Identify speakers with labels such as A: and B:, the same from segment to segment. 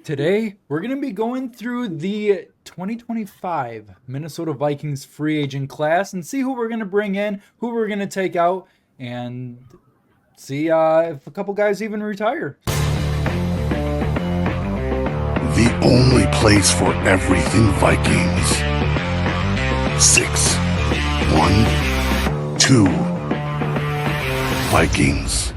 A: Today, we're going to be going through the 2025 Minnesota Vikings free agent class and see who we're going to bring in, who we're going to take out, and see if a couple guys even retire.
B: The only place for everything Vikings. 612 Vikings.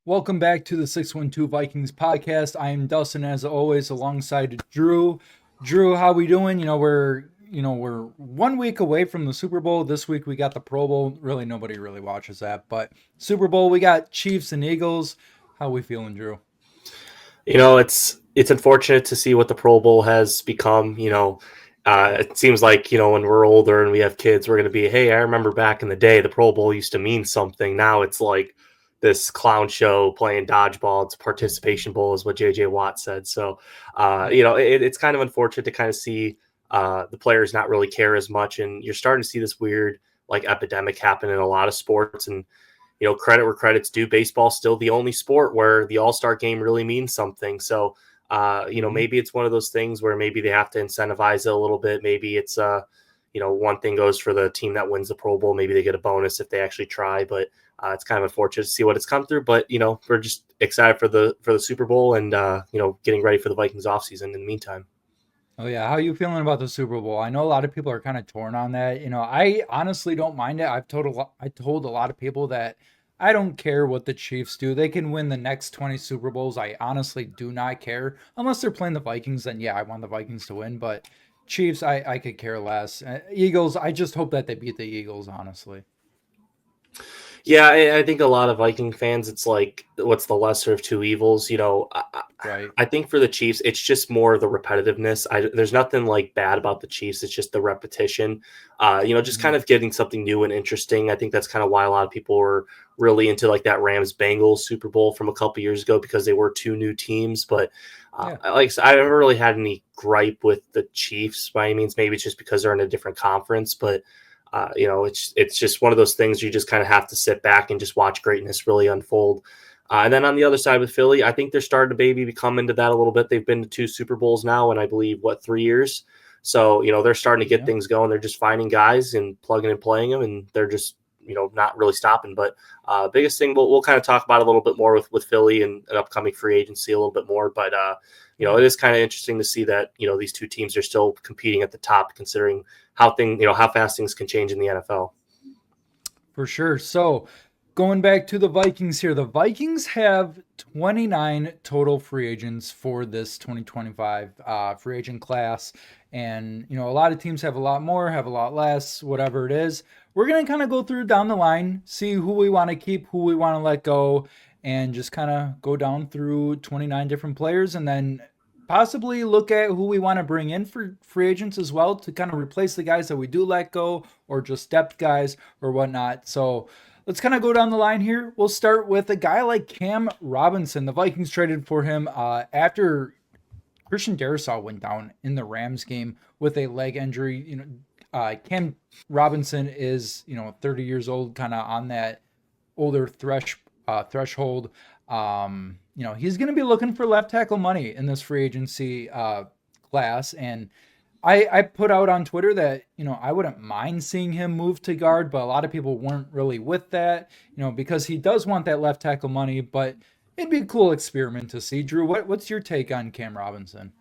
A: Welcome back to the 612 Vikings podcast. I am Dustin, as always, alongside Drew. Drew, how we doing? We're 1 week away from the Super Bowl. This week we got the Pro Bowl. Really, nobody really watches that, but Super Bowl, we got Chiefs and Eagles. How we feeling, Drew?
C: It's unfortunate to see what the Pro Bowl has become. It seems like when we're older and we have kids, we're going to be, hey, I remember back in the day, the Pro Bowl used to mean something. Now it's like this clown show playing dodgeball. It's a participation bowl, is what JJ Watt said. So, it's kind of unfortunate to kind of see the players not really care as much, and you're starting to see this weird like epidemic happen in a lot of sports. And credit where credit's due. Baseball's still the only sport where the All-Star game really means something. So, maybe it's one of those things where maybe they have to incentivize it a little bit. Maybe it's, one thing goes for the team that wins the Pro Bowl. Maybe they get a bonus if they actually try. But it's kind of unfortunate to see what it's come through. But, we're just excited for the Super Bowl and, getting ready for the Vikings offseason in the meantime.
A: Oh yeah, how are you feeling about the Super Bowl? I know a lot of people are kind of torn on that. I honestly don't mind it. I told a lot of people that I don't care what the Chiefs do. They can win the next 20 Super Bowls. I honestly do not care. Unless they're playing the Vikings, then yeah, I want the Vikings to win, but Chiefs, I could care less. Eagles, I just hope that they beat the Eagles, honestly.
C: Yeah, I think a lot of Viking fans, it's like, what's the lesser of two evils?
A: Right.
C: I think for the Chiefs, it's just more the repetitiveness. There's nothing like bad about the Chiefs. It's just the repetition. Just
A: Mhm.
C: kind of getting something new and interesting. I think that's kind of why a lot of people were really into like that Rams Bengals Super Bowl from a couple years ago, because they were two new teams. But
A: Yeah.
C: like I said, I never really had any gripe with the Chiefs by any means. Maybe it's just because they're in a different conference, but it's just one of those things you just kind of have to sit back and just watch greatness really unfold. And then on the other side with Philly, I think they're starting to maybe come into that a little bit. They've been to two Super Bowls now, and I believe 3 years. So they're starting to get
A: Yeah.
C: things going. They're just finding guys and plugging and playing them, and they're just not really stopping. But biggest thing we'll kind of talk about a little bit more with Philly and an upcoming free agency a little bit more. But
A: Yeah.
C: it is kind of interesting to see that these two teams are still competing at the top, considering how fast things can change in the NFL.
A: For sure. So, going back to the Vikings here, the Vikings have 29 total free agents for this 2025 free agent class. And, a lot of teams have a lot more, have a lot less, whatever it is. We're going to kind of go through down the line, see who we want to keep, who we want to let go, and just kind of go down through 29 different players and then possibly look at who we want to bring in for free agents as well to kind of replace the guys that we do let go or just depth guys or whatnot. So let's kind of go down the line here. We'll start with a guy like Cam Robinson. The Vikings traded for him after Christian Darrisaw went down in the Rams game with a leg injury. Cam Robinson is 30 years old, kind of on that older threshold. He's going to be looking for left tackle money in this free agency class, and I put out on Twitter that I wouldn't mind seeing him move to guard, but a lot of people weren't really with that, because he does want that left tackle money. But it'd be a cool experiment to see. Drew, what's your take on Cam Robinson?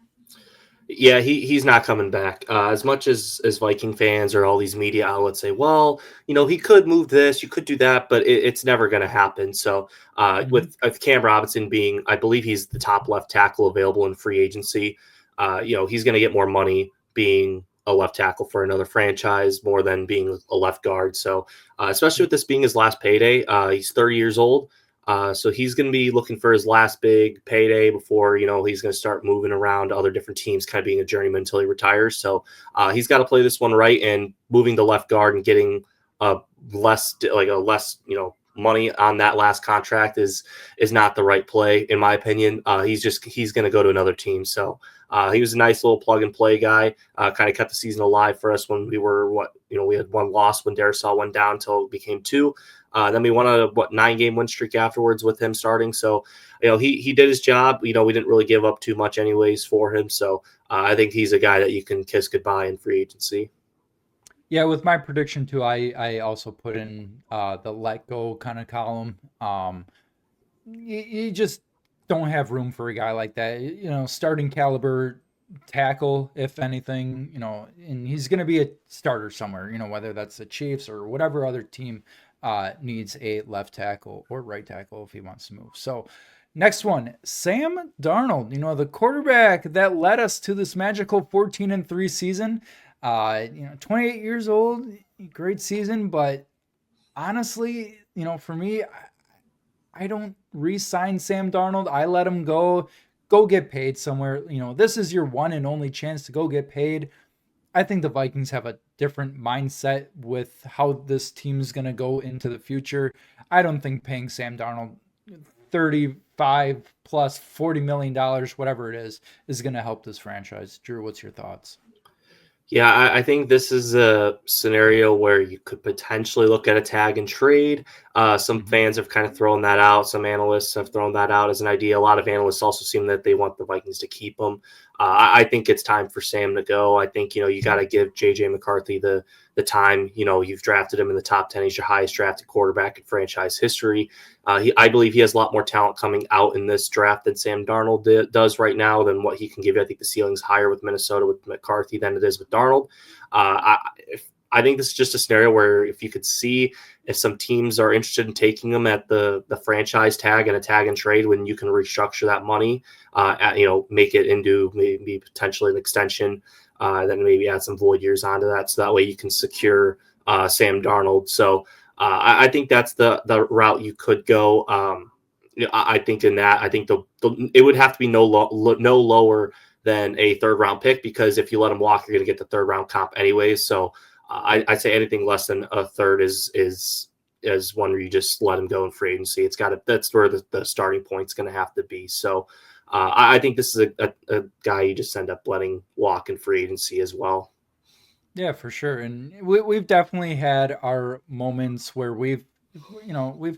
C: Yeah, he's not coming back. As much as Viking fans or all these media outlets say, well, he could move this, you could do that, but it's never going to happen. So
A: Mm-hmm.
C: with Cam Robinson being, I believe he's the top left tackle available in free agency. He's going to get more money being a left tackle for another franchise more than being a left guard. So especially with this being his last payday, he's 30 years old. So he's going to be looking for his last big payday before, he's going to start moving around to other different teams, kind of being a journeyman until he retires. So he's got to play this one right, and moving to left guard and getting a less, money on that last contract is not the right play, in my opinion. He's going to go to another team. So he was a nice little plug and play guy. Kind of kept the season alive for us when we were we had one loss when Darisaw went down until it became two. Then we won a 9-game win streak afterwards with him starting. So he did his job. We didn't really give up too much anyways for him. So I think he's a guy that you can kiss goodbye in free agency.
A: Yeah, with my prediction too, I also put in the let go kind of column. You just don't have room for a guy like that. Starting caliber tackle, if anything, and he's going to be a starter somewhere, whether that's the Chiefs or whatever other team needs a left tackle or right tackle if he wants to move. So next one, Sam Darnold, the quarterback that led us to this magical 14-3 season. 28 years old, great season, but honestly, for me, I don't re-sign Sam Darnold. I let him go get paid somewhere. This is your one and only chance to go get paid. I think the Vikings have a different mindset with how this team is going to go into the future. I don't think paying Sam Darnold 35 plus $40 million, whatever it is going to help this franchise. Drew, what's your thoughts?
C: Yeah, I think this is a scenario where you could potentially look at a tag and trade. Some fans have kind of thrown that out. Some analysts have thrown that out as an idea. A lot of analysts also seem that they want the Vikings to keep him. I think it's time for Sam to go. I think, you got to give J.J. McCarthy the time. You've drafted him in the top 10. He's your highest drafted quarterback in franchise history. I believe he has a lot more talent coming out in this draft than Sam Darnold does right now than what he can give you. I think the ceiling's higher with Minnesota with McCarthy than it is with Darnold. I think this is just a scenario where if you could see if some teams are interested in taking them at the franchise tag and a tag and trade, when you can restructure that money, make it into maybe potentially an extension, then maybe add some void years onto that. So that way you can secure Sam Darnold. So I think that's the route you could go. I think in that, I think it would have to be no lower than a third round pick, because if you let him walk, you're going to get the third round comp anyways. So I'd say anything less than a third is one where you just let him go in free agency. That's where the starting point's going to have to be. So I think this is a guy you just end up letting walk in free agency as well.
A: Yeah, for sure. And we've definitely had our moments where we've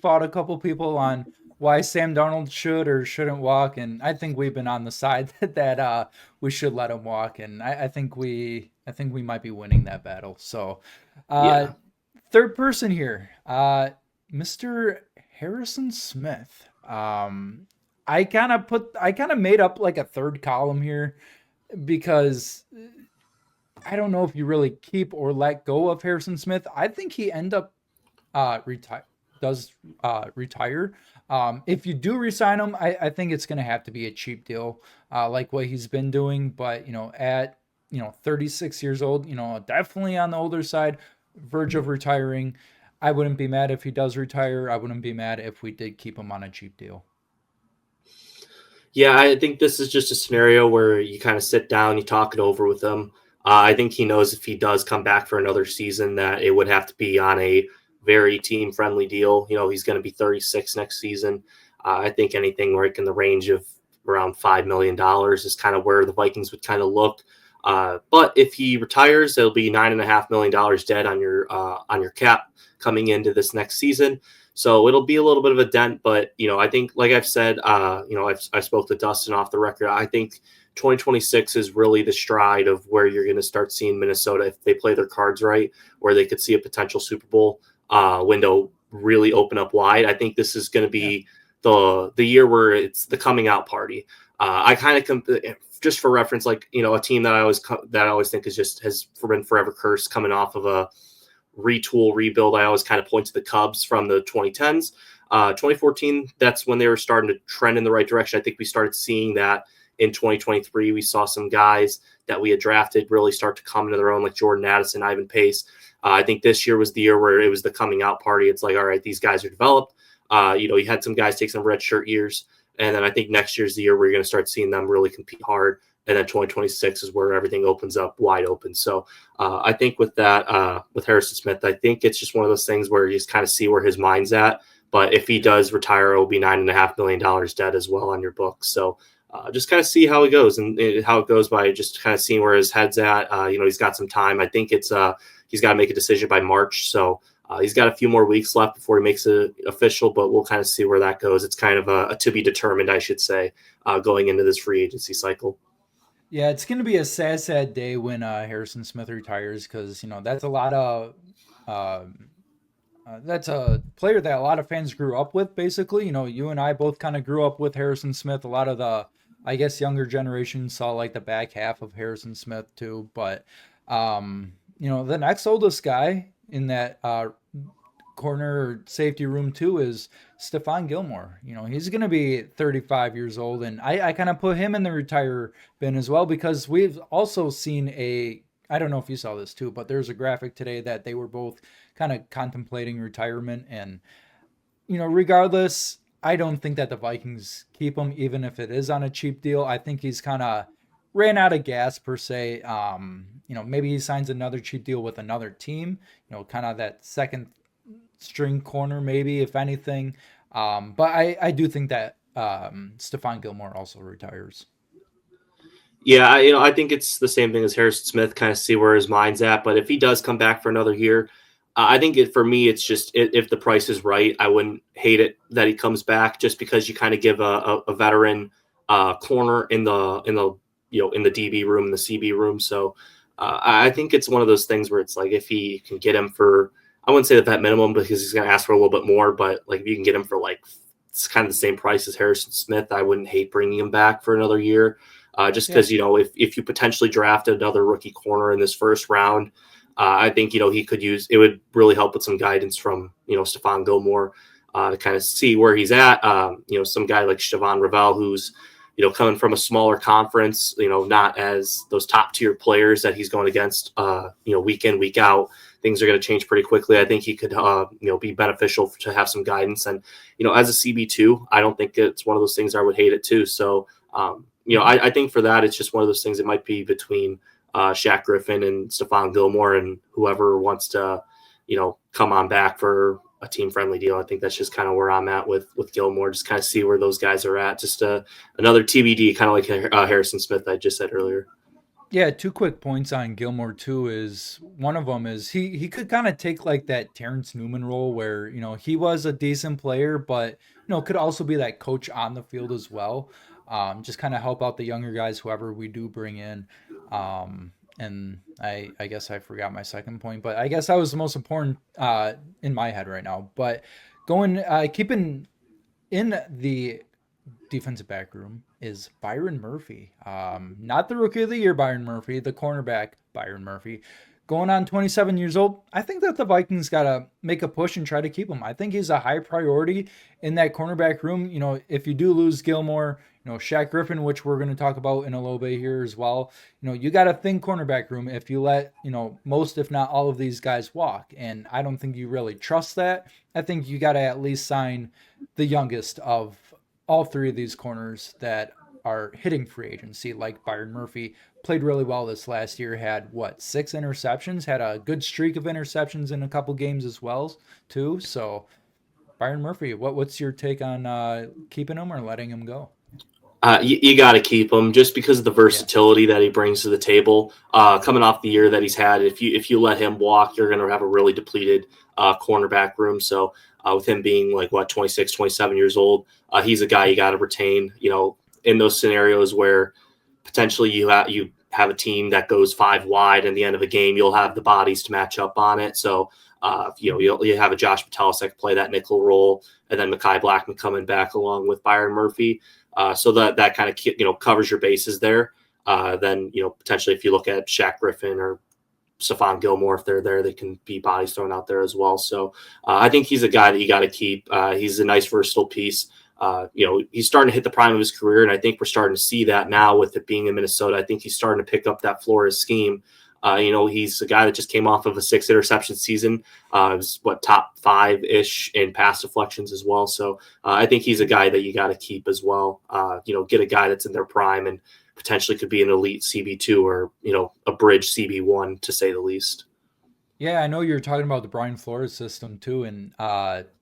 A: fought a couple people on why Sam Darnold should or shouldn't walk. And I think we've been on the side that we should let him walk. And I think we might be winning that battle. So third person here, Mr. Harrison Smith. I kind of made up like a third column here because I don't know if you really keep or let go of Harrison Smith. I think he end up retire. If you do resign him, I think it's going to have to be a cheap deal, like what he's been doing. But at 36 years old, definitely on the older side, verge of retiring. I wouldn't be mad if he does retire. I wouldn't be mad if we did keep him on a cheap deal.
C: Yeah, I think this is just a scenario where you kind of sit down, you talk it over with him. I think he knows if he does come back for another season that it would have to be on a very team-friendly deal. He's going to be 36 next season. I think anything like in the range of around $5 million is kind of where the Vikings would kind of look. But if he retires, it'll be $9.5 million dead on your cap coming into this next season. So it'll be a little bit of a dent. But, I think, like I've said, I spoke to Dustin off the record. I think 2026 is really the stride of where you're going to start seeing Minnesota, if they play their cards right, where they could see a potential Super Bowl window really open up wide. I think this is going to be the year where it's the coming out party. I kind of just for reference, like, a team that I always think has been forever cursed coming off of a rebuild. I always kind of point to the Cubs from the 2010s. 2014, that's when they were starting to trend in the right direction. I think we started seeing that in 2023. We saw some guys that we had drafted really start to come into their own, like Jordan Addison, Ivan Pace. I think this year was the year where it was the coming out party. It's like, all right, these guys are developed. You had some guys take some red shirt years. And then I think next year's the year where you're going to start seeing them really compete hard. And then 2026 is where everything opens up wide open. So I think with that, with Harrison Smith, I think it's just one of those things where you just kind of see where his mind's at. But if he does retire, it will be $9.5 million dead as well on your books. So just kind of see how it goes and how it goes by just kind of seeing where his head's at. He's got some time. I think it's he's got to make a decision by March. So he's got a few more weeks left before he makes it official, but we'll kind of see where that goes. It's kind of a to be determined, I should say, going into this free agency cycle.
A: Yeah, it's going to be a sad, sad day when Harrison Smith retires because that's a lot of that's a player that a lot of fans grew up with. Basically, you and I both kind of grew up with Harrison Smith. A lot of the, I guess, younger generation saw like the back half of Harrison Smith too. But the next oldest guy in that corner safety room too is Stephon Gilmore. He's going to be 35 years old, and I kind of put him in the retire bin as well because we've also seen I don't know if you saw this too, but there's a graphic today that they were both kind of contemplating retirement, and regardless, I don't think that the Vikings keep him even if it is on a cheap deal. I think he's kind of ran out of gas per se. Maybe he signs another cheap deal with another team, kind of that second string corner, maybe, if anything. But I do think that Stephon Gilmore also retires.
C: Yeah, I think it's the same thing as Harrison Smith, kind of see where his mind's at. But if he does come back for another year, I think for me, it's just if the price is right, I wouldn't hate it that he comes back just because you kind of give a veteran corner in the DB room, the CB room. So I think it's one of those things where it's like if he can get him for, I wouldn't say the vet minimum because he's going to ask for a little bit more, but like if you can get him for like it's kind of the same price as Harrison Smith, I wouldn't hate bringing him back for another year. Just because, if you potentially draft another rookie corner in this first round, I think, he could use, it would really help with some guidance from, Stephon Gilmore to kind of see where he's at. Some guy like Siobhan Ravel, who's, coming from a smaller conference, not as those top tier players that he's going against, week in, week out. Things are going to change pretty quickly. I think he could, be beneficial to have some guidance. And, as a CB2, I don't think it's one of those things I would hate it too. So, I think for that, it's just one of those things that might be between Shaq Griffin and Stephon Gilmore and whoever wants to, come on back for a team-friendly deal. I think that's just kind of where I'm at with Gilmore, just kind of see where those guys are at. Just another TBD, kind of like Harrison Smith I just said earlier.
A: Yeah, two quick points on Gilmore too is one of them is he could kind of take like that Terrence Newman role where, he was a decent player, but, could also be that coach on the field as well. Just kind of help out the younger guys, whoever we do bring in. And I guess I forgot my second point, but I guess that was the most important in my head right now. But keeping in the defensive back room is Byron Murphy. Not the rookie of the year Byron Murphy, the cornerback Byron Murphy. Going on 27 years old, I think that the Vikings got to make a push and try to keep him. I think he's a high priority in that cornerback room. If you do lose Gilmore, Shaq Griffin, which we're going to talk about in a little bit here as well, you got a thin cornerback room if you let, most, if not all of these guys walk. And I don't think you really trust that. I think you got to at least sign the youngest of all three of these corners that are hitting free agency, like Byron Murphy. Played really well this last year, had 6 interceptions, had a good streak of interceptions in a couple games as well too. So Byron Murphy, what's your take on keeping him or letting him go?
C: You got to keep him just because of the versatility that he brings to the table. Coming off the year that he's had, if you let him walk, you're going to have a really depleted cornerback room. So with him being 26, 27 years old, he's a guy you got to retain. In those scenarios where potentially you have a team that goes 5 wide in the end of a game, you'll have the bodies to match up on it. So you have a Josh Metellus that can play that nickel role, and then Mekhi Blackman coming back along with Byron Murphy. So that kind of covers your bases there. Then potentially if you look at Shaq Griffin or Stephon Gilmore, if they're there, they can be bodies thrown out there as well. So I think he's a guy that you got to keep. He's a nice versatile piece. He's starting to hit the prime of his career, and I think we're starting to see that now with it being in Minnesota. I think he's starting to pick up that Flores scheme. He's a guy that just came off of a 6 interception season. Was top 5-ish in pass deflections as well. So I think he's a guy that you got to keep as well. Get a guy that's in their prime and potentially could be an elite CB2 or, a bridge CB1 to say the least.
A: Yeah, I know you're talking about the Brian Flores system too, and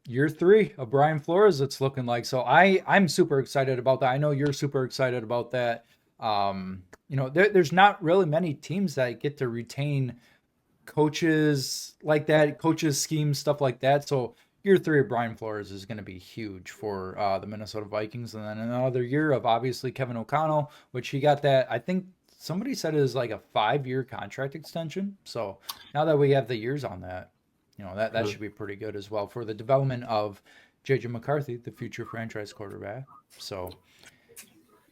A: year three of Brian Flores, it's looking like. So I'm super excited about that. I know you're super excited about that. There's not really many teams that get to retain coaches like that, coaches schemes, stuff like that. So year three of Brian Flores is going to be huge for the Minnesota Vikings, and then another year of obviously Kevin O'Connell, which he got that. I think somebody said it was like a 5-year contract extension. So now that we have the years on that, that
C: Mhm.
A: should be pretty good as well for the development of JJ McCarthy, the future franchise quarterback. So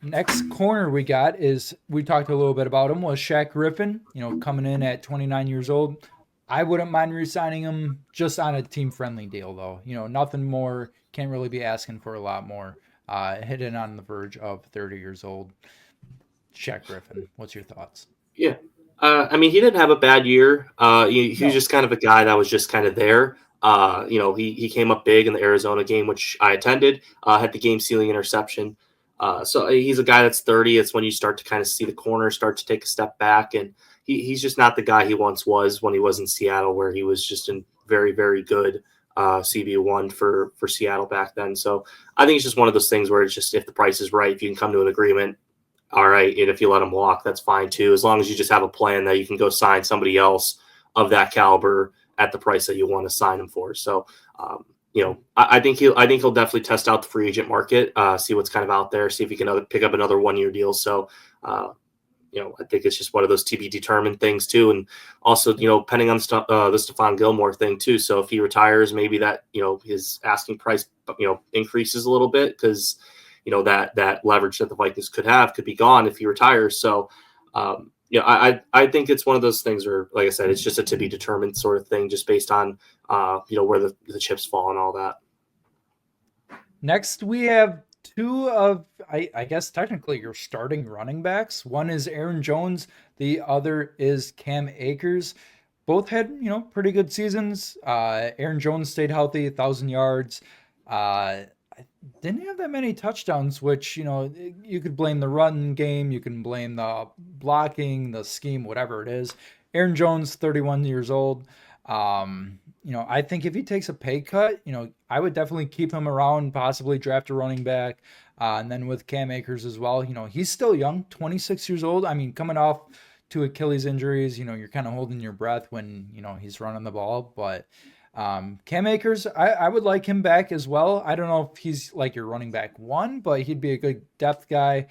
A: next corner we got is we talked a little bit about him was Shaq Griffin, coming in at 29 years old. I wouldn't mind re-signing him just on a team friendly deal though. Nothing more. Can't really be asking for a lot more. Hitting on the verge of 30 years old. Shaq Griffin. What's your thoughts?
C: Yeah. I mean, he didn't have a bad year. He was
A: No.
C: just kind of a guy that was just kind of there. He came up big in the Arizona game, which I attended, had the game sealing interception. So he's a guy that's 30. It's when you start to kind of see the corner start to take a step back. And he's just not the guy he once was when he was in Seattle, where he was just in very, very good CB1 for Seattle back then. So I think it's just one of those things where it's just if the price is right, if you can come to an agreement, all right. And if you let him walk, that's fine too. As long as you just have a plan that you can go sign somebody else of that caliber at the price that you want to sign him for. So, I think he'll definitely test out the free agent market, see what's kind of out there, see if he can pick up another 1 year deal. So, I think it's just one of those to be determined things too. And also, depending on the Stephon Gilmore thing too. So if he retires, maybe that, his asking price, increases a little bit because, that leverage that the Vikings could have could be gone if he retires. So, I think it's one of those things where, like I said, it's just a to be determined sort of thing, just based on, where the chips fall and all that.
A: Next, we have two of, I guess, technically your starting running backs. One is Aaron Jones, the other is Cam Akers. Both had, pretty good seasons. Aaron Jones stayed healthy, 1,000 yards. I didn't have that many touchdowns, which, you could blame the run game, you can blame the blocking, the scheme, whatever it is. Aaron Jones, 31 years old. I think if he takes a pay cut, I would definitely keep him around, possibly draft a running back. And then with Cam Akers as well, he's still young, 26 years old. I mean, coming off two Achilles injuries, you're kind of holding your breath when, he's running the ball. But Cam Akers, I would like him back as well. I don't know if he's like your running back one, but he'd be a good depth guy.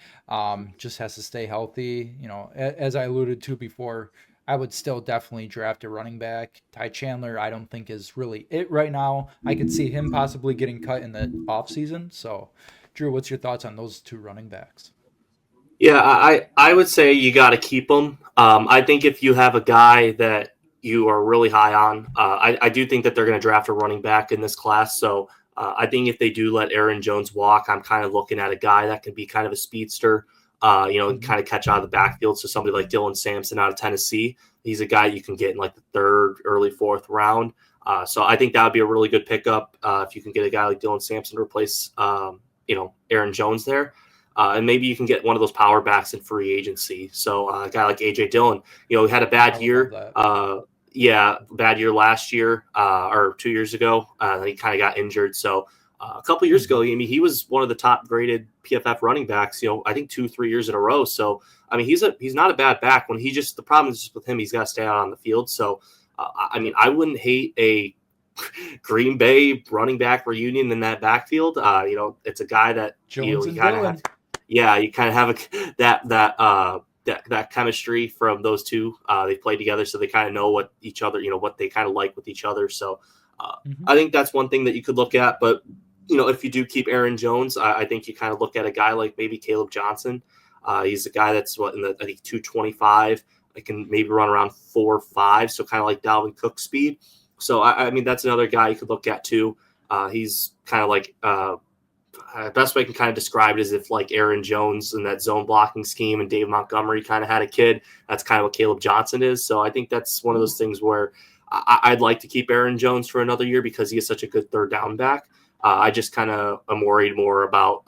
A: Just has to stay healthy. As I alluded to before, I would still definitely draft a running back. Ty Chandler, I don't think is really it right now. I could see him possibly getting cut in the offseason. So, Drew, what's your thoughts on those two running backs?
C: Yeah, I would say you got to keep them. I think if you have a guy that you are really high on, I do think that they're going to draft a running back in this class. So I think if they do let Aaron Jones walk, I'm kind of looking at a guy that can be kind of a speedster, and
A: Mhm.
C: kind of catch out of the backfield. So somebody like Dylan Sampson out of Tennessee, he's a guy you can get in like the third, early fourth round. So I think that would be a really good pickup if you can get a guy like Dylan Sampson to replace, Aaron Jones there. And maybe you can get one of those power backs in free agency. So a guy like AJ Dillon, he had a
A: I
C: bad
A: would love
C: year.
A: that.
C: Yeah, bad year last year or 2 years ago. He kind of got injured. So a couple years ago,
A: Mhm.
C: I mean, he was one of the top graded PFF running backs. I think 2-3 years in a row. So I mean, he's not a bad back. When the problem is just with him, he's got to stay out on the field. So I mean,
A: Yep.
C: I wouldn't hate a Green Bay running back reunion in that backfield. It's a guy that
A: Jones
C: you
A: and
C: kind of have.
A: Dillon.
C: Yeah, you kind of have that chemistry from those two. They play together, so they kind of know what each other, what they kind of like with each other. So
A: Mhm.
C: I think that's one thing that you could look at. But if you do keep Aaron Jones, I think you kind of look at a guy like maybe Caleb Johnson. He's a guy that's in the I think 225. I can maybe run around 4.5, so kind of like Dalvin Cook speed. So I mean that's another guy you could look at too. He's kind of like best way I can kind of describe it is if like Aaron Jones and that zone blocking scheme and Dave Montgomery kind of had a kid. That's kind of what Caleb Johnson is. So I think that's one of those things where I'd like to keep Aaron Jones for another year because he is such a good third down back. I just kind of am worried more about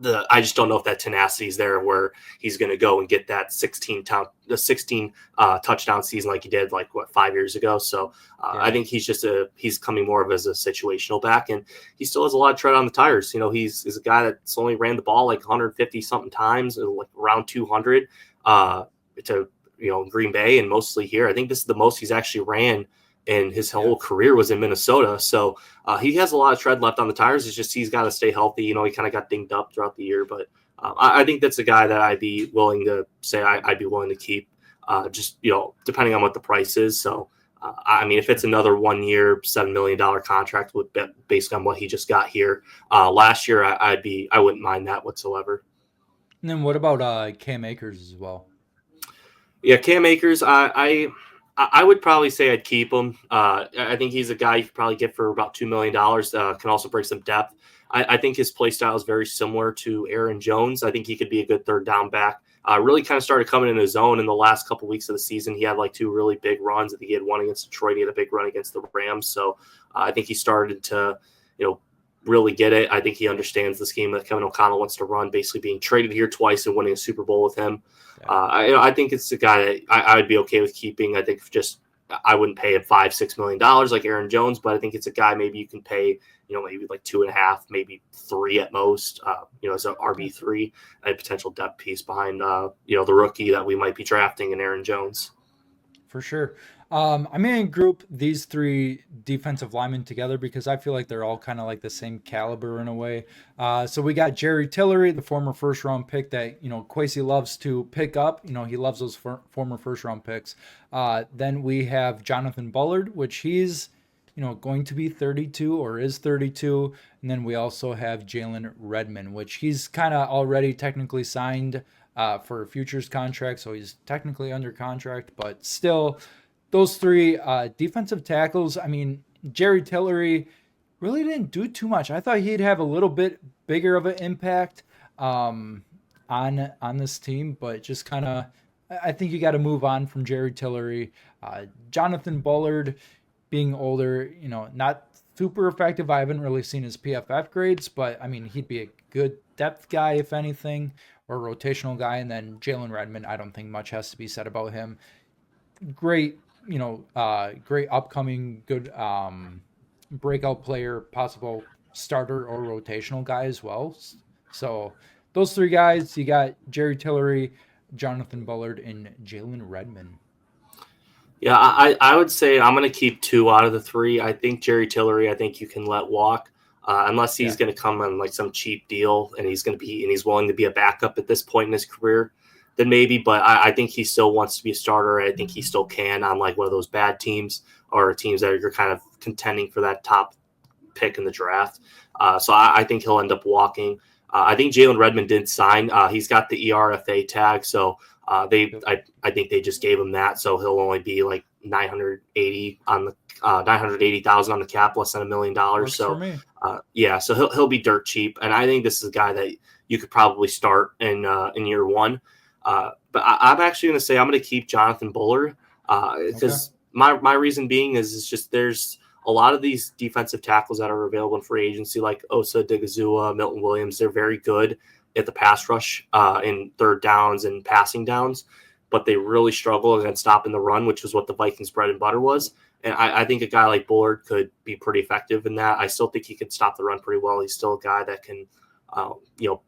C: I just don't know if that tenacity is there where he's going to go and get that 16 touchdown season like he did like 5 years ago. So I
A: Yeah.
C: think he's coming more of as a situational back, and he still has a lot of tread on the tires. He's a guy that's only ran the ball like 150 something times, like around 200 to Green Bay and mostly here. I think this is the most he's actually ran in his whole career was in Minnesota. So he has a lot of tread left on the tires. It's just he's got to stay healthy. He kind of got dinged up throughout the year, but I think that's a guy that I'd be willing to say I'd be willing to keep, just depending on what the price is. So I mean, if it's another 1 year, $7 million contract with based on what he just got here last year, I wouldn't mind that whatsoever.
A: And then what about Cam Akers as well?
C: Yeah, Cam Akers, I would probably say I'd keep him. I think he's a guy you could probably get for about $2 million. Can also bring some depth. I think his play style is very similar to Aaron Jones. I think he could be a good third down back. Really kind of started coming in his own in the last couple weeks of the season. He had like two really big runs. I think he had one against Detroit. He had a big run against the Rams. So I think he started to, really get it. I think he understands the scheme that Kevin O'Connell wants to run, basically being traded here twice and winning a Super Bowl with him. I think it's a guy that I would be okay with keeping. I think I wouldn't pay him $5-6 million like Aaron Jones, but I think it's a guy maybe you can pay, maybe like 2.5, maybe 3 at most, as an RB3, a potential depth piece behind, the rookie that we might be drafting in Aaron Jones.
A: For sure. I'm going to group these three defensive linemen together because I feel like they're all kind of like the same caliber in a way. So we got Jerry Tillery, the former first round pick that, Kwesi loves to pick up. He loves those former first round picks. Then we have Jonathan Bullard, which he's, going to be 32 or is 32. And then we also have Jalen Redmond, which he's kind of already technically signed for a futures contract, so he's technically under contract, but still, those three defensive tackles. I mean, Jerry Tillery really didn't do too much. I thought he'd have a little bit bigger of an impact on this team, but just kind of, I think you got to move on from Jerry Tillery. Jonathan Bullard, being older, not super effective. I haven't really seen his PFF grades, but I mean, he'd be a good depth guy if anything, or rotational guy. And then Jalen Redmond, I don't think much has to be said about him. Great, great upcoming good breakout player, possible starter or rotational guy as well. So those three guys, you got Jerry Tillery, Jonathan Bullard, and Jalen Redmond.
C: Yeah, I would say I'm going to keep 2 out of the 3. I think Jerry Tillery, I think you can let walk. Unless he's going to come on like some cheap deal and he's willing to be a backup at this point in his career, then maybe. But I think he still wants to be a starter. I think he still can on like one of those bad teams or teams that you're kind of contending for that top pick in the draft. So I think he'll end up walking. I think Jalen Redmond did sign. He's got the ERFA tag, so I think they just gave him that, so he'll only be like 980 on the 980,000 on the cap, less than $1 million.
A: Works
C: So
A: for me.
C: so he'll be dirt cheap, and I think this is a guy that you could probably start in year one. But I'm actually going to say I'm going to keep Jonathan Bullard because my reason being is just there's a lot of these defensive tackles that are available in free agency, like Osa Digizua, Milton Williams. They're very good at the pass rush in third downs and passing downs, but they really struggle against stopping the run, which is what the Vikings' bread and butter was. And I think a guy like Bullard could be pretty effective in that. I still think he could stop the run pretty well. He's still a guy that can,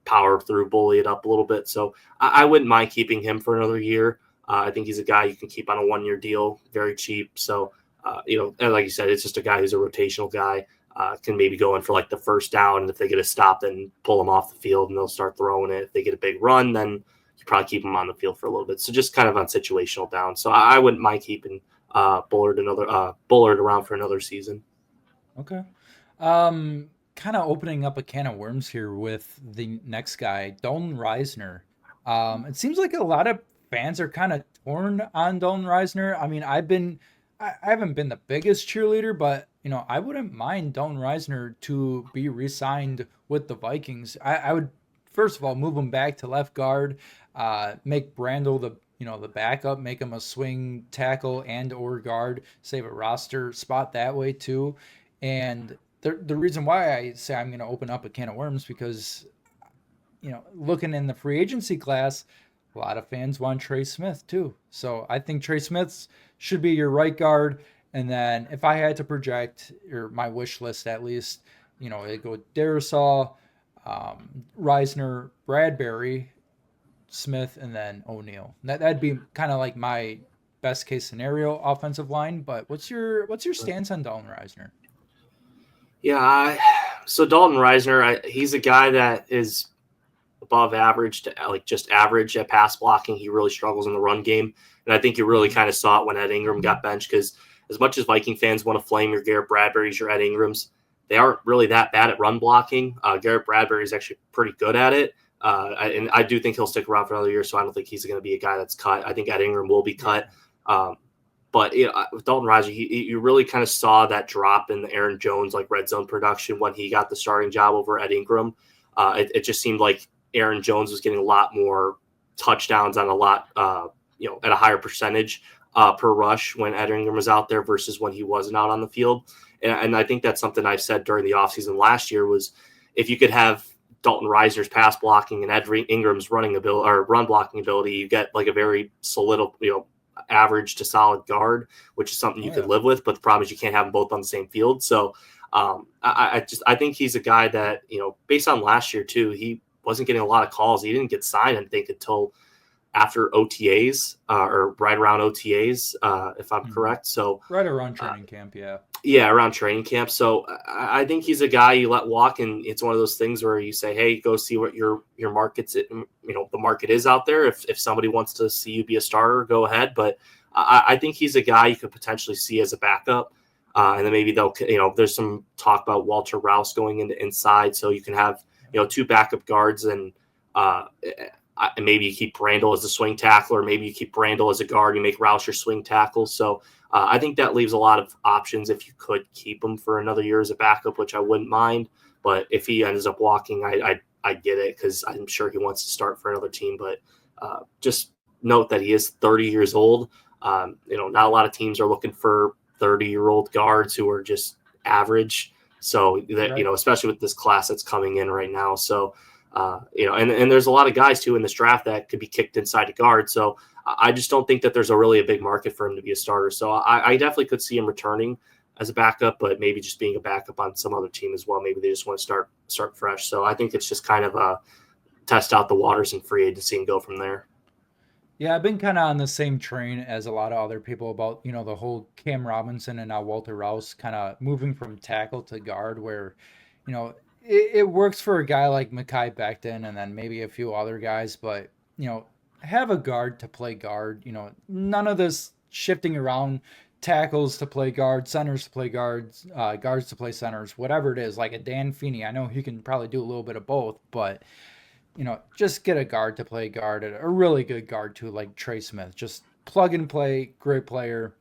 C: power through, bully it up a little bit. So I wouldn't mind keeping him for another year. I think he's a guy you can keep on a 1-year deal, very cheap. So, and like you said, it's just a guy who's a rotational guy. Can maybe go in for like the first down, and if they get a stop, then pull them off the field and they'll start throwing it. If they get a big run, then you probably keep them on the field for a little bit. So just kind of on situational down. So I wouldn't mind keeping Bullard around for another season.
A: Okay. Kind of opening up a can of worms here with the next guy, Dalton Reisner. It seems like a lot of fans are kind of torn on Dalton Reisner. I mean, I haven't been the biggest cheerleader, but I wouldn't mind Dalton Reisner to be re-signed with the Vikings. I would first of all move him back to left guard, make Brandel the backup, make him a swing tackle and or guard, save a roster spot that way too. And the reason why I say I'm going to open up a can of worms because looking in the free agency class, a lot of fans want Trey Smith too. So I think Trey Smith should be your right guard. And then if I had to project, or my wish list at least, it go Darisaw, Reisner, Bradbury, Smith, and then O'Neal. That'd be kind of like my best case scenario offensive line. But what's your stance on Dalton Reisner?
C: Yeah, so Dalton Reisner, he's a guy that is above average to like just average at pass blocking. He really struggles in the run game, and I think you really kind of saw it when Ed Ingram got benched, because as much as Viking fans want to flame your Garrett Bradbury's, your Ed Ingrams, they aren't really that bad at run blocking. Garrett Bradbury is actually pretty good at it. And I do think he'll stick around for another year, so I don't think he's going to be a guy that's cut. I think Ed Ingram will be cut. But with Dalton Reisner, you really kind of saw that drop in the Aaron Jones like red zone production when he got the starting job over Ed Ingram. It just seemed like Aaron Jones was getting a lot more touchdowns on a lot, at a higher percentage per rush when Ed Ingram was out there versus when he wasn't out on the field. And I think that's something I've said during the offseason last year was if you could have Dalton Reisner's pass blocking and Ed Ingram's running ability or run blocking ability, you get like a very solid, average to solid guard, which is something you could live with. But the problem is you can't have them both on the same field. So I think he's a guy that, based on last year too, he wasn't getting a lot of calls. He didn't get signed, I think, until after OTAs or right around OTAs, if I'm correct. So
A: right around training camp, yeah.
C: Yeah, around training camp. So I think he's a guy you let walk, and it's one of those things where you say, "Hey, go see what your market's, the market is out there. If somebody wants to see you be a starter, go ahead." But I think he's a guy you could potentially see as a backup, and then maybe there's some talk about Walter Rouse going into inside, so you can have two backup guards, and maybe you keep Randall as a swing tackle, or maybe you keep Randall as a guard, you make Rouse your swing tackle. So I think that leaves a lot of options if you could keep him for another year as a backup, which I wouldn't mind. But if he ends up walking, I get it, because I'm sure he wants to start for another team. But just note that he is 30 years old. Not a lot of teams are looking for 30-year-old guards who are just average. So that,
A: Right.
C: Especially with this class that's coming in right now. So and there's a lot of guys too in this draft that could be kicked inside to guard. So I just don't think that there's a big market for him to be a starter. So I definitely could see him returning as a backup, but maybe just being a backup on some other team as well. Maybe they just want to start fresh. So I think it's just kind of a test out the waters in free agency and go from there.
A: Yeah, I've been kind of on the same train as a lot of other people about, the whole Cam Robinson and now Walter Rouse kind of moving from tackle to guard, where, it works for a guy like Mekhi Becton and then maybe a few other guys, but, have a guard to play guard, none of this shifting around tackles to play guard, centers to play guards, guards to play centers, whatever it is, like a Dan Feeney. I know he can probably do a little bit of both, but just get a guard to play guard, a really good guard too, like Trey Smith. Just plug and play, great player.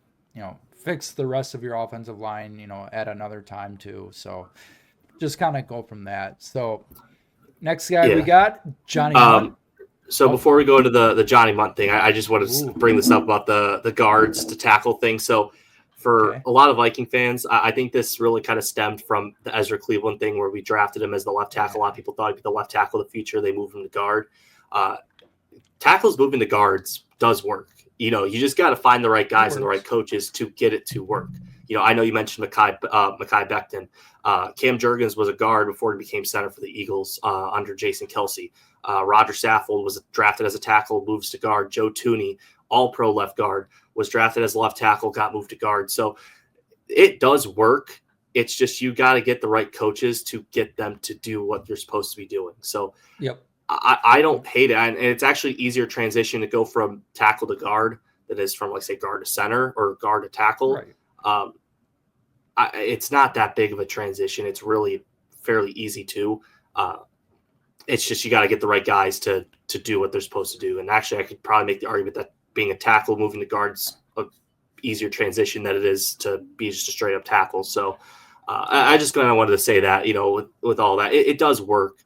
A: Fix the rest of your offensive line, at another time too. So just kind of go from that. So next guy we got, Johnny Hunt.
C: So before we go into the Johnny Munt thing, I just wanted to bring this up about the guards to tackle thing. So for a lot of Viking fans, I think this really kind of stemmed from the Ezra Cleveland thing where we drafted him as the left tackle. A lot of people thought he'd be the left tackle of the future. They moved him to guard. Tackles moving to guards does work. You just got to find the right guys and the right coaches to get it to work. I know you mentioned Mekhi Becton. Cam Jurgens was a guard before he became center for the Eagles under Jason Kelsey. Roger Saffold was drafted as a tackle, moves to guard. Joe Tooney, all-pro left guard, was drafted as a left tackle, got moved to guard. So it does work. It's just you got to get the right coaches to get them to do what they're supposed to be doing. So I don't hate it. And it's actually easier transition to go from tackle to guard than it is from, like, say, guard to center or guard to tackle.
A: Right.
C: It's not that big of a transition. It's really fairly easy to. It's just you got to get the right guys to do what they're supposed to do. And actually, I could probably make the argument that being a tackle, moving to guards, a easier transition than it is to be just a straight up tackle. So I just kind of wanted to say that, with all that, it does work.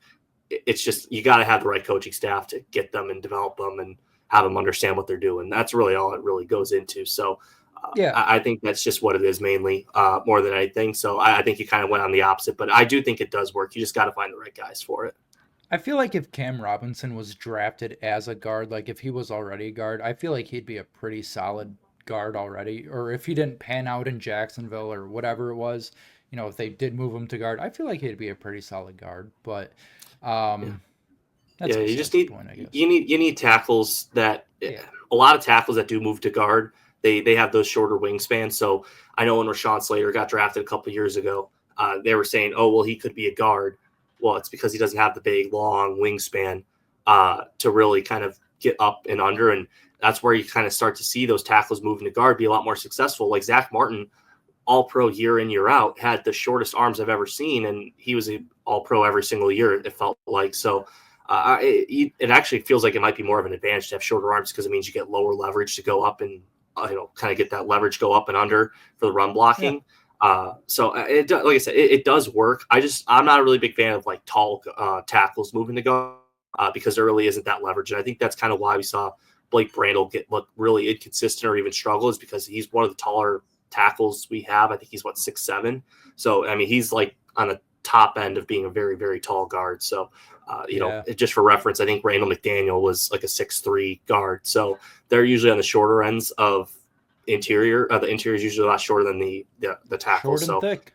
C: It's just you got to have the right coaching staff to get them and develop them and have them understand what they're doing. That's really all it really goes into. So I think that's just what it is mainly, more than anything. So I think you kind of went on the opposite, but I do think it does work. You just got to find the right guys for it.
A: I feel like if Cam Robinson was drafted as a guard, like if he was already a guard, I feel like he'd be a pretty solid guard already. Or if he didn't pan out in Jacksonville or whatever it was, if they did move him to guard, I feel like he'd be a pretty solid guard. But
C: Yeah.
A: um, that's
C: Yeah, you just
A: besides the
C: need
A: point, I guess.
C: you need tackles that
A: Yeah,
C: a lot of tackles that do move to guard. They have those shorter wingspans. So I know when Rashawn Slater got drafted a couple years ago, they were saying, "Oh, well, he could be a guard." Well, it's because he doesn't have the big long wingspan to really kind of get up and under, and that's where you kind of start to see those tackles moving to guard be a lot more successful. Like Zach Martin, all pro year in, year out, had the shortest arms I've ever seen. And he was a all pro every single year, it felt like. So it actually feels like it might be more of an advantage to have shorter arms because it means you get lower leverage to go up and, kind of get that leverage go up and under for the run
A: yeah,
C: blocking. Like I said, it does work. I'm not a really big fan of like tall tackles moving to go because there really isn't that leverage. And I think that's kind of why we saw Blake Brandel look really inconsistent or even struggle, is because he's one of the taller tackles we have. I think he's 6'7". So I mean, he's like on the top end of being a very, very tall guard. So
A: yeah.
C: just for reference, I think Randall McDaniel was like a 6'3" guard. So they're usually on the shorter ends of interior. The interior is usually a lot shorter than the tackles.
A: Short and
C: So
A: thick.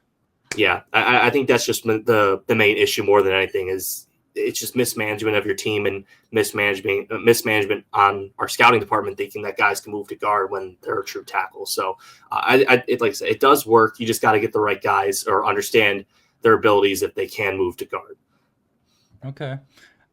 C: yeah, I think that's just the main issue more than anything. Is it's just mismanagement of your team and mismanagement on our scouting department, thinking that guys can move to guard when they're a true tackle. So like I said, it does work. You just got to get the right guys or understand their abilities if they can move to guard.
A: Okay.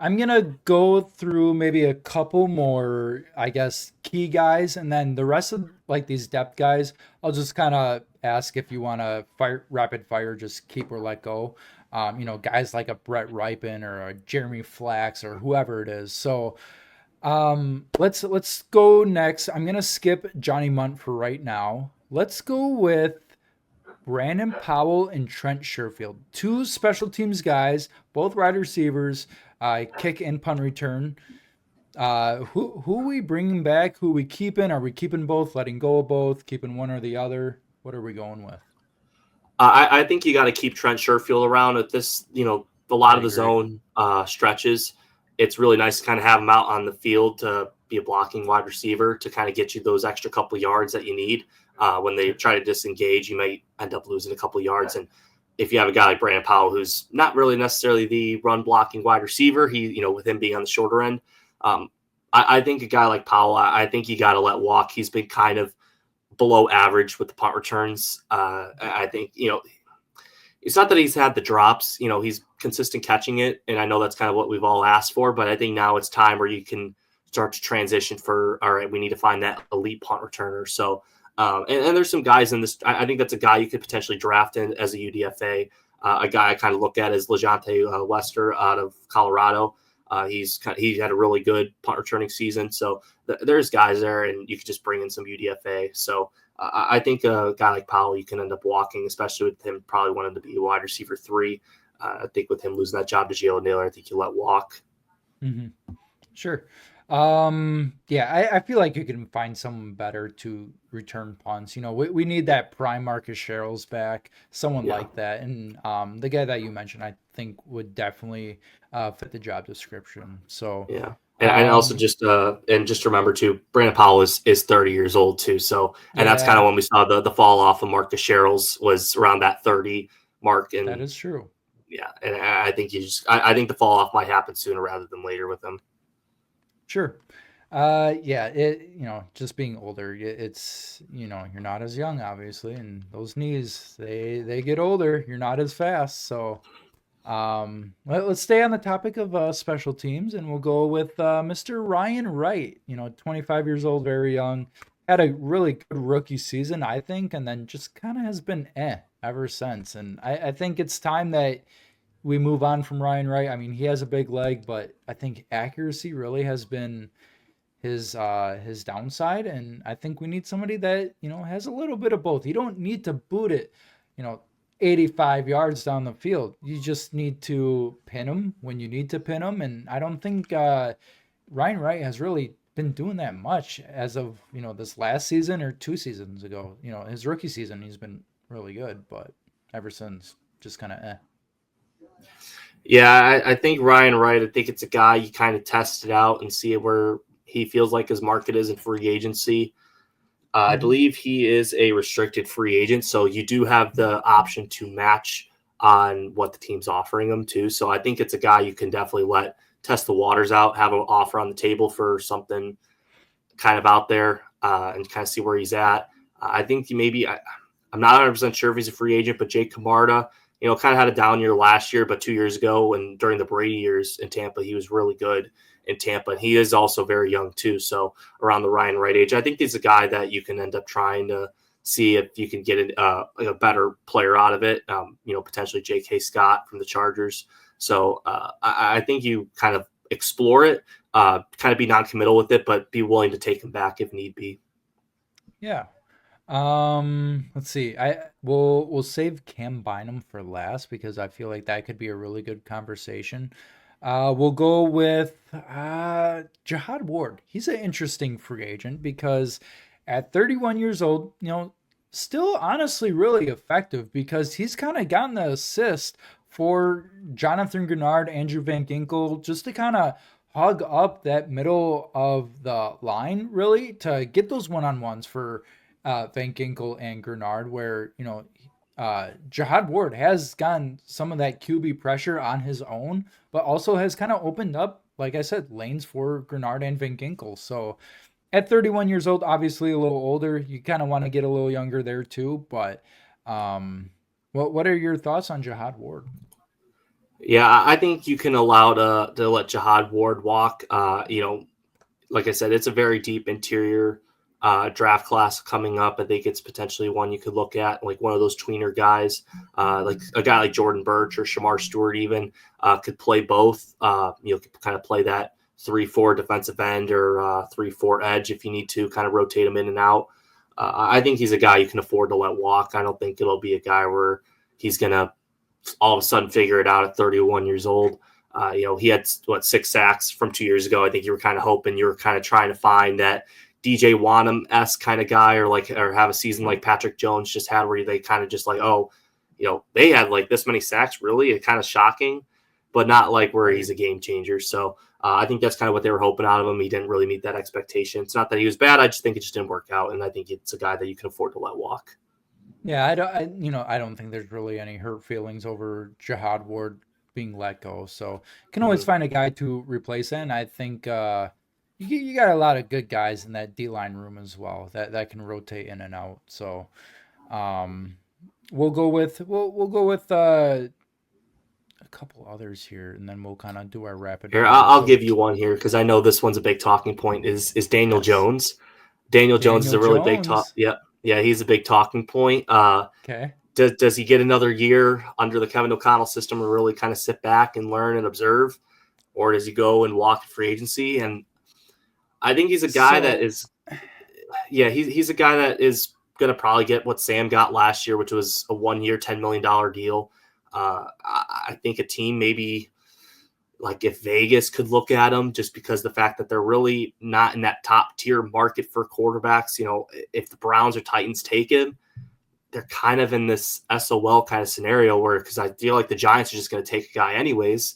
A: I'm gonna go through maybe a couple more, I guess, key guys, and then the rest of like these depth guys, I'll just kind of ask if you want to fire rapid fire, just keep or let go. Guys like a Brett Ripon or a Jeremy Flax or whoever it is. So, let's go next. I'm gonna skip Johnny Munt for right now. Let's go with Brandon Powell and Trent Sherfield, two special teams guys, both wide receivers, kick and punt return. Who are we bringing back? Who are we keeping? Are we keeping both? Letting go of both? Keeping one or the other? What are we going with?
C: I think you got to keep Trent Sherfield around at this. A lot
A: I
C: of the
A: agree.
C: zone stretches. It's really nice to kind of have him out on the field to be a blocking wide receiver to kind of get you those extra couple yards that you need. When they try to disengage, you might end up losing a couple yards. And if you have a guy like Brandon Powell, who's not really necessarily the run blocking wide receiver, with him being on the shorter end, um, I think a guy like Powell, I think you got to let walk. He's been kind of below average with the punt returns. I think, it's not that he's had the drops, he's consistent catching it. And I know that's kind of what we've all asked for, but I think now it's time where you can start to transition all right, we need to find that elite punt returner. So, and there's some guys in this, I think that's a guy you could potentially draft in as a UDFA. A guy I kind of look at is LeJonte Wester out of Colorado. He had a really good punt returning season. So there's guys there, and you could just bring in some UDFA. So I think a guy like Powell, you can end up walking, especially with him probably wanting to be a wide receiver 3. I think with him losing that job to Jalen Naylor, I think you let walk.
A: Hmm. Sure. Yeah, I feel like you can find someone better to return punts. We need that prime Marcus Sherrills back, someone
C: Yeah.
A: like that. And the guy that you mentioned, I think would definitely fit the job description. So,
C: Yeah. And also
A: um,
C: just remember too, Brandon Powell is 30 years old too. So, and that's kind of
A: yeah,
C: when we saw the fall off of Marcus Sherrills was around that 30 mark.
A: that
C: And
A: is true.
C: yeah, and I think I think the fall off might happen sooner rather than later with him.
A: Sure. Yeah, just being older, it's, you're not as young, obviously, and those knees, they get older. You're not as fast. So, let's stay on the topic of special teams, and we'll go with Mr. Ryan Wright. 25 years old, very young. Had a really good rookie season, I think, and then just kind of has been ever since. And I think it's time that we move on from Ryan Wright. I mean, he has a big leg, but I think accuracy really has been his downside, and I think we need somebody that has a little bit of both. You don't need to boot it, you know 85 yards down the field. You just need to pin him when you need to pin him, and I don't think Ryan Wright has really been doing that much as of this last season or 2 seasons ago. His rookie season he's been really good, but ever since just kind of
C: Yeah, I think Ryan Wright, I think it's a guy you kind of test it out and see where he feels like his market is in free agency. I
A: Mhm.
C: believe he is a restricted free agent, so you do have the option to match on what the team's offering him too. So I think it's a guy you can definitely let test the waters out, have an offer on the table for something kind of out there, and kind of see where he's at. I think I'm not 100% sure if he's a free agent, but Jake Camarda, kind of had a down year last year, but 2 years ago and during the Brady years in Tampa, he was really good in Tampa. And he is also very young too. So around the Ryan Wright age, I think he's a guy that you can end up trying to see if you can get a better player out of it. Potentially J.K. Scott from the Chargers. So I think you kind of explore it, kind of be non-committal with it, but be willing to take him back if need be.
A: Yeah. Let's see. We'll save Cam Bynum for last because I feel like that could be a really good conversation. We'll go with Jihad Ward. He's an interesting free agent because at 31 years old, still honestly really effective because he's kind of gotten the assist for Jonathan Grenard, Andrew Van Ginkel, just to kind of hug up that middle of the line, really, to get those one-on-ones for Van Ginkel and Grenard, where Jihad Ward has gotten some of that QB pressure on his own, but also has kind of opened up, like I said, lanes for Grenard and Van Ginkel. So at 31 years old, obviously a little older, you kind of want to get a little younger there too. But what are your thoughts on Jihad Ward?
C: Yeah, I think you can allow to let Jihad Ward walk. Like I said, it's a very deep interior draft class coming up. I think it's potentially one you could look at, like one of those tweener guys, like a guy like Jordan Birch or Shamar Stewart, even could play both. Could kind of play that 3-4 defensive end or 3-4 edge if you need to kind of rotate him in and out. I think he's a guy you can afford to let walk. I don't think it'll be a guy where he's going to all of a sudden figure it out at 31 years old. He had 6 sacks from 2 years ago. I think you were kind of hoping you were kind of trying to find that DJ Wanham-esque kind of guy, or have a season like Patrick Jones just had, where they kind of just like, oh, they had like this many sacks, really, it's kind of shocking, but not like where he's a game changer. So I think that's kind of what they were hoping out of him. He didn't really meet that expectation. It's not that he was bad. I just think it just didn't work out, and I think it's a guy that you can afford to let walk.
A: Yeah, I don't think there's really any hurt feelings over Jihad Ward being let go. So can always
C: Mhm.
A: find a guy to replace it. And I think you got a lot of good guys in that D line room as well that can rotate in and out. So um, we'll go with a couple others here, and then we'll kind of do our rapid
C: Here,
A: fire.
C: I'll
A: So
C: give you one here because I know this one's a big talking point. Is Daniel
A: yes,
C: Jones? Daniel Jones is
A: Daniel
C: a really big talk.
A: Jones.
C: Yeah, yeah, he's a big talking point.
A: Okay.
C: Does he get another year under the Kevin O'Connell system, or really kind of sit back and learn and observe, or does he go and walk free agency? And I think he's a guy that
A: So
C: is, yeah, he's a guy that is going to probably get what Sam got last year, which was a 1 year, $10 million deal. I think a team maybe like if Vegas could look at him, just because the fact that they're really not in that top tier market for quarterbacks. If the Browns or Titans take him, they're kind of in this SOL kind of scenario where, because I feel like the Giants are just going to take a guy anyways.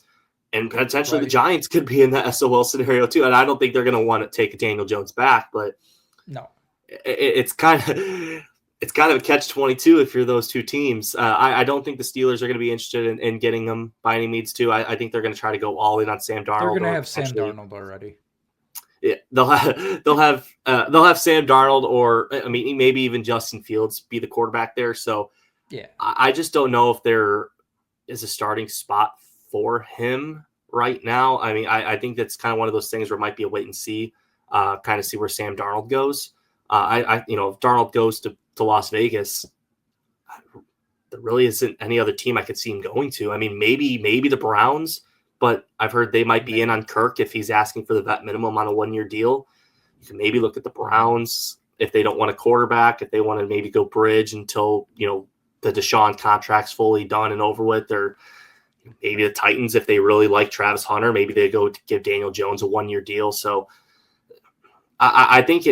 C: And potentially the
A: right.
C: Giants could be in that SOL scenario too. And I don't think they're going to want to take Daniel Jones back, but
A: No.
C: it's kind of a catch-22 if you're those two teams. I don't think the Steelers are going to be interested in getting them by any means too. I think they're going to try to go all in on Sam
A: They're
C: Darnold,
A: gonna
C: or
A: have Sam
C: potentially,
A: Darnold already.
C: yeah, they'll have Sam Darnold, or I mean maybe even Justin Fields be the quarterback there. So
A: Yeah.
C: I just don't know if there is a starting spot for him right now. I mean, I think that's kind of one of those things where it might be a wait and see, kind of see where Sam Darnold goes. If Darnold goes to Las Vegas, there really isn't any other team I could see him going to. I mean, maybe the Browns, but I've heard they might be in on Kirk if he's asking for the vet minimum on a 1 year deal. You can maybe look at the Browns if they don't want a quarterback, if they want to maybe go bridge until the Deshaun contract's fully done and over with, or maybe the Titans if they really like Travis Hunter, maybe they go to give Daniel Jones a 1 year deal. So I think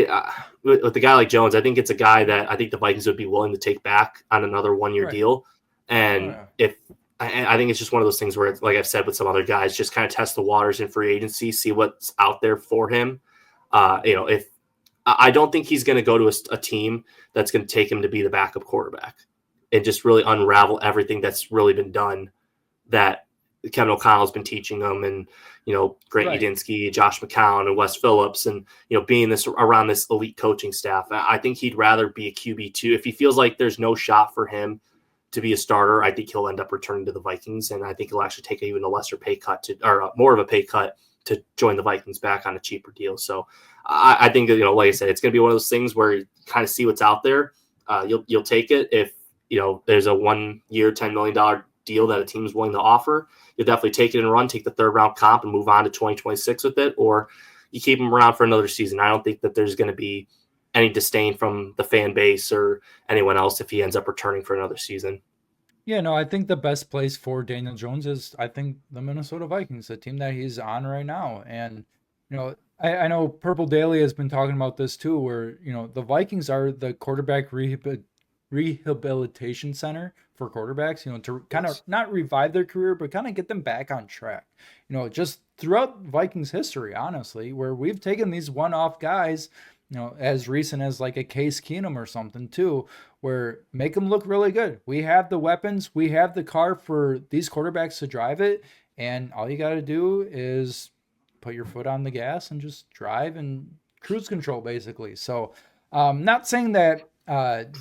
C: with a guy like Jones, I think it's a guy that I think the Vikings would be willing to take back on another 1 year
A: Right.
C: deal.
A: Oh
C: And
A: yeah.
C: if I think it's just one of those things where, like I've said with some other guys, just kind of test the waters in free agency, see what's out there for him. If I don't think he's going to go to a team that's going to take him to be the backup quarterback and just really unravel everything that's really been done that Kevin O'Connell's been teaching him, and Grant Udinski, Josh McCown, and Wes Phillips, and being this around this elite coaching staff. I think he'd rather be a QB2 if he feels like there's no shot for him to be a starter. I think he'll end up returning to the Vikings, and I think he'll actually take even a lesser pay cut or more of a pay cut to join the Vikings back on a cheaper deal. So I think that, like I said, it's going to be one of those things where you kind of see what's out there. You'll take it if there's a 1 year, $10 million deal that a team is willing to offer. You'll definitely take it and run, take the third round comp and move on to 2026 with it, or you keep him around for another season. I don't think that there's going to be any disdain from the fan base or anyone else if he ends up returning for another season.
A: Yeah, no, I think the best place for Daniel Jones is, I think, the Minnesota Vikings, the team that he's on right now. And, I know Purple Daily has been talking about this too, where, the Vikings are the quarterback rehabilitation center for quarterbacks, to kind of not revive their career, but kind of get them back on track. Just throughout Vikings history, honestly, where we've taken these one-off guys, as recent as like a Case Keenum or something too, where make them look really good. We have the weapons, we have the car for these quarterbacks to drive it, and all you got to do is put your foot on the gas and just drive and cruise control, basically. So, not saying that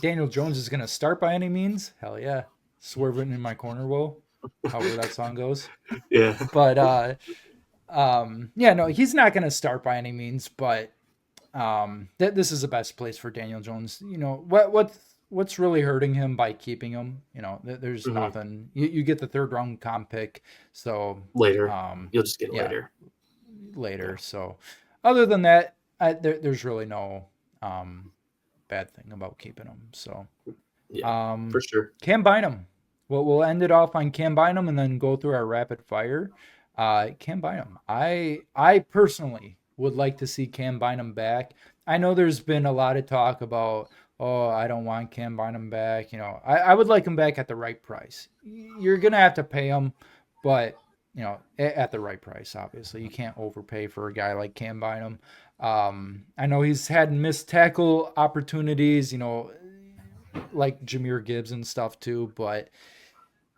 A: Daniel Jones is going to start by any means. Hell yeah. Swerving in my corner, Will. However that song goes.
C: Yeah.
A: But, no, he's not going to start by any means, but this is the best place for Daniel Jones. What's really hurting him by keeping him? There's nothing. You get the third round comp pick, so
C: later. You'll just get it
A: later. So other than that, there's really no bad thing about keeping him. So
C: for sure.
A: Cam Bynum. We'll end it off on Cam Bynum and then go through our rapid fire. Cam Bynum. I personally would like to see Cam Bynum back. I know there's been a lot of talk about, I don't want Cam Bynum back. I would like him back at the right price. You're going to have to pay him, but, at the right price, obviously. You can't overpay for a guy like Cam Bynum. I know he's had missed tackle opportunities, like Jahmyr Gibbs and stuff too, but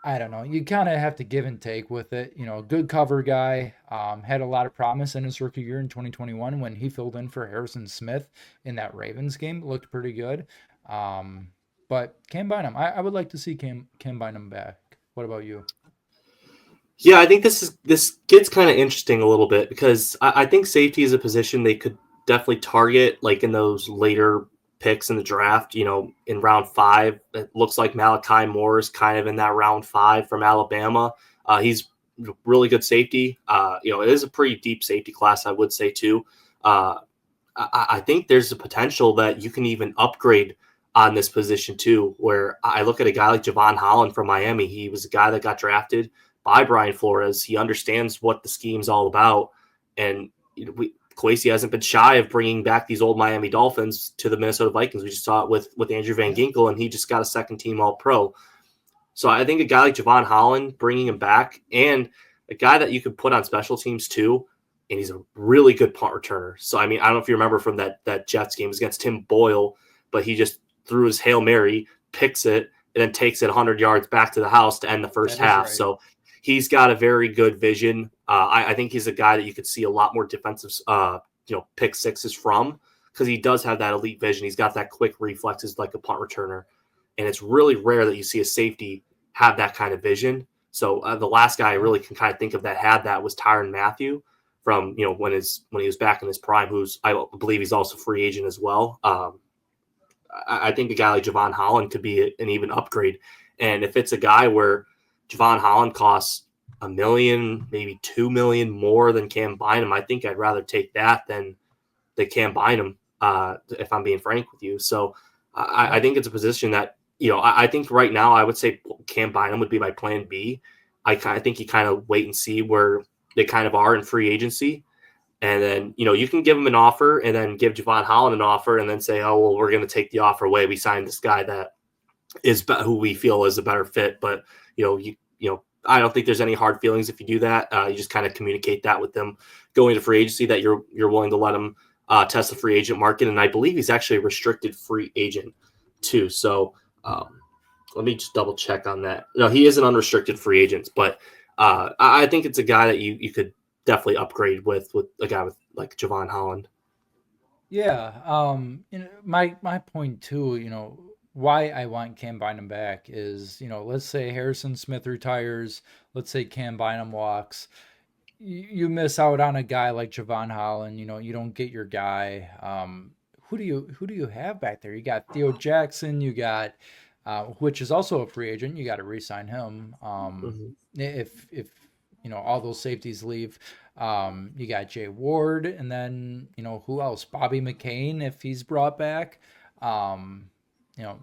A: I don't know. You kind of have to give and take with it. Good cover guy. Had a lot of promise in his rookie year in 2021 when he filled in for Harrison Smith in that Ravens game. Looked pretty good. But Cam Bynum, I would like to see Cam Bynum back. What about you?
C: Yeah, I think this gets kind of interesting a little bit because I think safety is a position they could definitely target, like in those later picks in the draft. In round 5, it looks like Malachi Moore is kind of in that round 5 from Alabama. He's really good safety. It is a pretty deep safety class, I would say too. I think there's a potential that you can even upgrade on this position too, where I look at a guy like Javon Holland from Miami. He was a guy that got drafted by Brian Flores. He understands what the scheme's all about. And Kwesi hasn't been shy of bringing back these old Miami Dolphins to the Minnesota Vikings. We just saw it with Andrew Van Ginkel, and he just got a second-team All-Pro. So I think a guy like Javon Holland, bringing him back, and a guy that you could put on special teams too, and he's a really good punt returner. So, I don't know if you remember from that Jets game, it was against Tim Boyle, but he just threw his Hail Mary, picks it, and then takes it 100 yards back to the house to end the first half. Right. So he's got a very good vision. I think he's a guy that you could see a lot more defensive, pick sixes from, because he does have that elite vision. He's got that quick reflexes like a punt returner, and it's really rare that you see a safety have that kind of vision. So the last guy I really can kind of think of that had that was Tyrann Mathieu from when he was back in his prime, who's I believe he's also free agent as well. I think a guy like Javon Holland could be an even upgrade, and if it's a guy where Javon Holland costs $1 million, maybe $2 million more than Cam Bynum, I think I'd rather take that than the Cam Bynum, if I'm being frank with you. So I think it's a position that, I think right now I would say Cam Bynum would be my plan B. I think you kind of wait and see where they kind of are in free agency. And then, you can give him an offer and then give Javon Holland an offer and then say, oh, well, we're going to take the offer away. We signed this guy that is who we feel is a better fit. But, I don't think there's any hard feelings if you do that. You just kind of communicate that with them going to free agency that you're willing to let him test the free agent market. And I believe he's actually a restricted free agent too. So let me just double check on that. No, he is an unrestricted free agent, but I think it's a guy that you could definitely upgrade with a guy with like Javon Holland.
A: Yeah, my point too, why I want Cam Bynum back is, let's say Harrison Smith retires, let's say Cam Bynum walks, you miss out on a guy like Javon Holland. You don't get your guy. Who do you have back there? You got Theo Jackson. You got, which is also a free agent. You got to re-sign him.
C: Mm-hmm.
A: If all those safeties leave, you got Jay Ward, and then who else? Bobby McCain if he's brought back. Um, you know,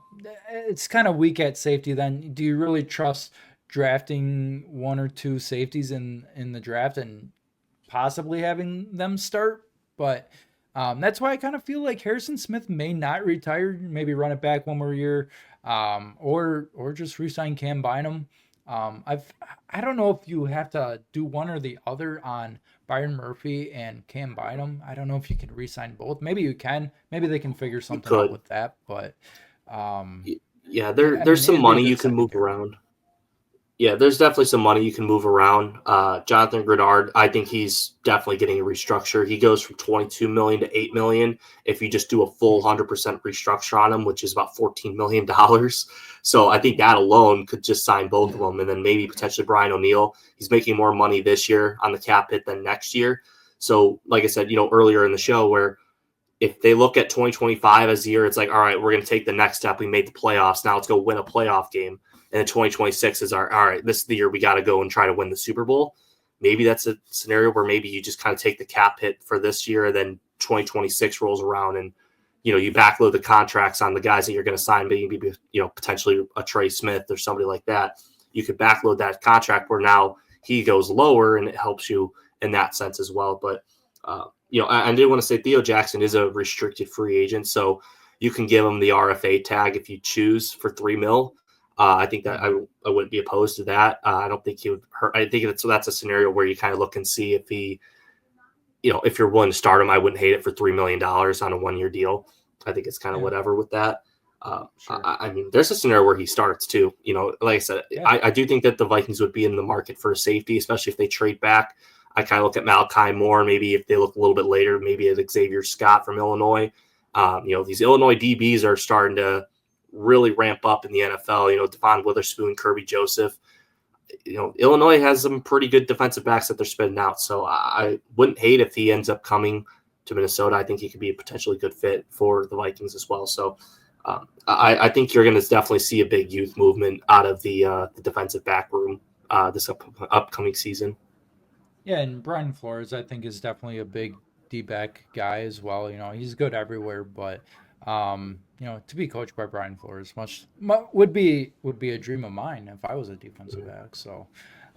A: it's kind of weak at safety. Then do you really trust drafting one or two safeties in the draft and possibly having them start? But that's why I kind of feel like Harrison Smith may not retire, maybe run it back one more year, or just re-sign Cam Bynum. I don't know if you have to do one or the other on Byron Murphy and Cam Bynum. I don't know if you can re-sign both. Maybe you can. Maybe they can figure
C: You
A: something out
C: could.
A: with that. But
C: Yeah,
A: I
C: there's
A: mean,
C: some
A: it'd be a
C: money you
A: good
C: can move
A: secondary.
C: around. Yeah, there's definitely some money you can move around. Jonathan Grenard, I think he's definitely getting a restructure. He goes from 22 million to 8 million if you just do a full 100% restructure on him, which is about 14 million dollars. So I think that alone could just sign both of them, and then maybe potentially Brian O'Neill. He's making more money this year on the cap hit than next year. So, like I said, earlier in the show, where if they look at 2025 as the year, it's like, all right, we're going to take the next step. We made the playoffs. Now let's go win a playoff game. And then 2026 is all right, this is the year we got to go and try to win the Super Bowl. Maybe that's a scenario where maybe you just kind of take the cap hit for this year, and then 2026 rolls around and, you backload the contracts on the guys that you're going to sign, maybe, potentially a Trey Smith or somebody like that. You could backload that contract where now he goes lower and it helps you in that sense as well. But, I did want to say Theo Jackson is a restricted free agent, so you can give him the RFA tag if you choose for $3 million. I think that I wouldn't be opposed to that. I don't think he would hurt. I think that's a scenario where you kind of look and see if he, if you're willing to start him, I wouldn't hate it for $3 million on a 1-year deal. I think it's kind of
A: Yeah,
C: whatever with that.
A: sure.
C: I mean, there's a scenario where he starts too. Like I said,
A: Yeah,
C: I do think that the Vikings would be in the market for a safety, especially if they trade back. I kind of look at Malachi Moore. Maybe if they look a little bit later, maybe at Xavier Scott from Illinois. These Illinois DBs are starting to really ramp up in the NFL. Devon Witherspoon, Kirby Joseph. Illinois has some pretty good defensive backs that they're spitting out. So I wouldn't hate if he ends up coming to Minnesota. I think he could be a potentially good fit for the Vikings as well. So I think you're going to definitely see a big youth movement out of the defensive back room this upcoming season.
A: yeah, and Brian Flores, I think, is definitely a big D-back guy as well. He's good everywhere, but to be coached by Brian Flores would be a dream of mine if I was a defensive back. So,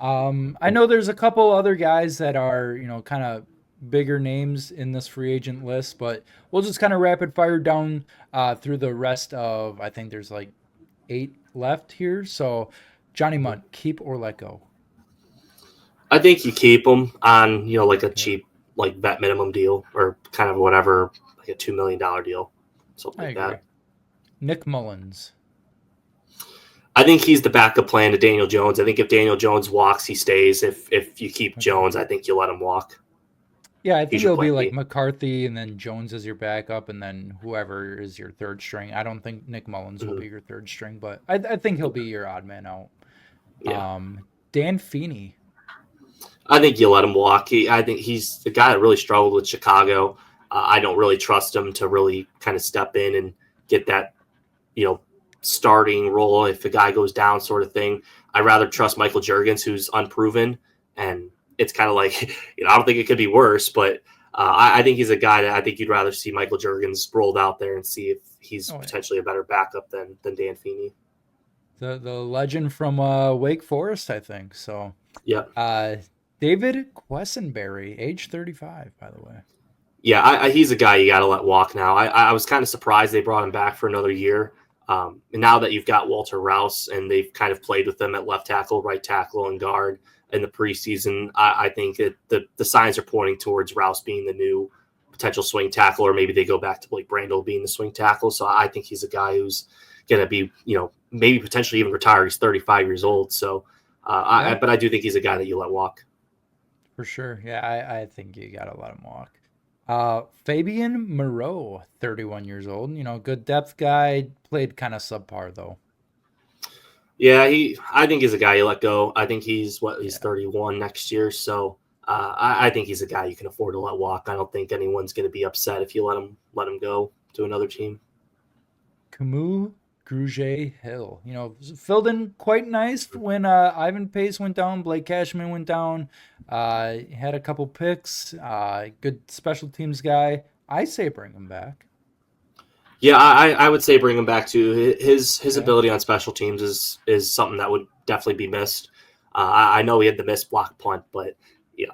A: I know there's a couple other guys that are kind of bigger names in this free agent list, but we'll just kind of rapid fire down through the rest of. I think there's like 8 left here. So, Johnny Munt, keep or let go.
C: I think you keep him on, like a
A: Okay,
C: cheap, like vet minimum deal or kind of whatever, like a $2 million deal, something
A: I
C: like
A: agree.
C: that.
A: Nick Mullins.
C: I think he's the backup plan to Daniel Jones. I think if Daniel Jones walks, he stays. If you keep
A: Okay.
C: Jones, I think you let him walk.
A: Yeah, I
C: He's
A: think
C: your
A: it'll be
C: plan
A: like
C: B.
A: McCarthy and then Jones as your backup and then whoever is your third string. I don't think Nick Mullins will
C: Mhm.
A: be your third string, but I think he'll be your odd man out.
C: Yeah,
A: Dan Feeney.
C: I think you let him walk. I think he's the guy that really struggled with Chicago. I don't really trust him to really kind of step in and get that, you know, starting role if the guy goes down, sort of thing. I'd rather trust Michael Jurgens, who's unproven, and it's kind of like, I don't think it could be worse, but I think he's a guy that I think you'd rather see Michael Jurgens rolled out there and see if he's
A: Oh yeah.
C: potentially a better backup than Dan Feeney.
A: The legend from Wake Forest, I think. So
C: Yeah.
A: uh David Quessenberry, age 35, by the way.
C: Yeah, he's a guy you got to let walk now. I was kind of surprised they brought him back for another year. And now that you've got Walter Rouse and they've kind of played with them at left tackle, right tackle, and guard in the preseason, I think that the signs are pointing towards Rouse being the new potential swing tackle, or maybe they go back to Blake Brandel being the swing tackle. So I think he's a guy who's going to be, maybe potentially even retire. He's 35 years old. So, but I do think he's a guy that you let walk.
A: For sure. Yeah, I think you got to let him walk. Fabian Moreau, 31 years old. Good depth guy. Played kind of subpar, though.
C: Yeah, I think he's a guy you let go. I think he's 31 next year. So I think he's a guy you can afford to let walk. I don't think anyone's going to be upset if you let him go to another team.
A: Camus Grugier Hill, filled in quite nice when Ivan Pace went down, Blake Cashman went down, had a couple picks, good special teams guy. I say bring him back.
C: Yeah, I would say bring him back too. His ability on special teams is something that would definitely be missed. I know he had the missed block punt, but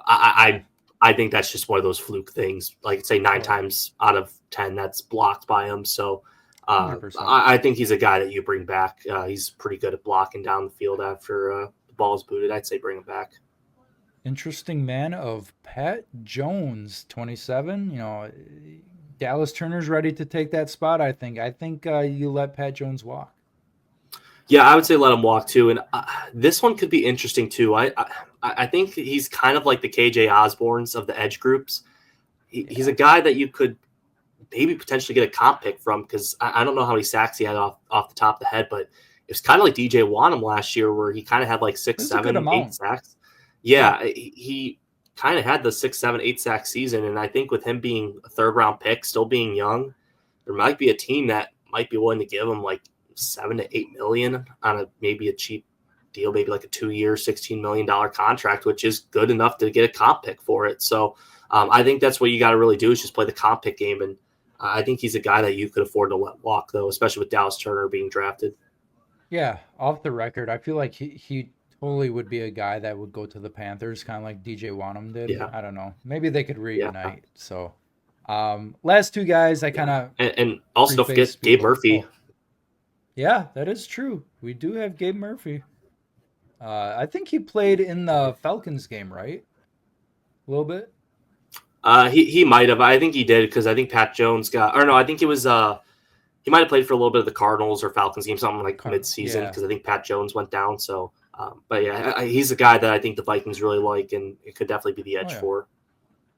C: I think that's just one of those fluke things. Like say 9 times out of 10 that's blocked by him. So I think he's a guy that you bring back. He's pretty good at blocking down the field after the ball is booted. I'd say bring him back.
A: Interesting man of Pat Jones, 27. Dallas Turner's ready to take that spot, I think. I think you let Pat Jones walk.
C: Yeah, I would say let him walk too. And this one could be interesting too. I think he's kind of like the KJ Osbornes of the edge groups. He's a guy that you could maybe potentially get a comp pick from, because I don't know how many sacks he had off the top of the head, but it was kind of like DJ Wanham last year where he kind of had like 6, 7, 8 sacks. Yeah, he kind of had the 6, 7, 8 sack season. And I think with him being a 3rd-round pick, still being young, there might be a team that might be willing to give him like $7 to $8 million on maybe a cheap deal, maybe like a 2-year, $16 million contract, which is good enough to get a comp pick for it. So I think that's what you got to really do is just play the comp pick game. And I think he's a guy that you could afford to let walk, though, especially with Dallas Turner being drafted.
A: Yeah, off the record, I feel like he totally would be a guy that would go to the Panthers, kind of like DJ Wanham did.
C: Yeah.
A: I don't know. Maybe they could reunite. Yeah. So last 2 guys, I kind of
C: and also don't forget Gabe Murphy.
A: Oh. Yeah, that is true. We do have Gabe Murphy. I think he played in the Falcons game, right? A little bit.
C: He might have. I think he did, because I think Pat Jones I think it was he might have played for a little bit of the Cardinals or Falcons game, something like mid-season, because I think Pat Jones went down. So, but yeah, he's a guy that I think the Vikings really like, and it could definitely be the edge for.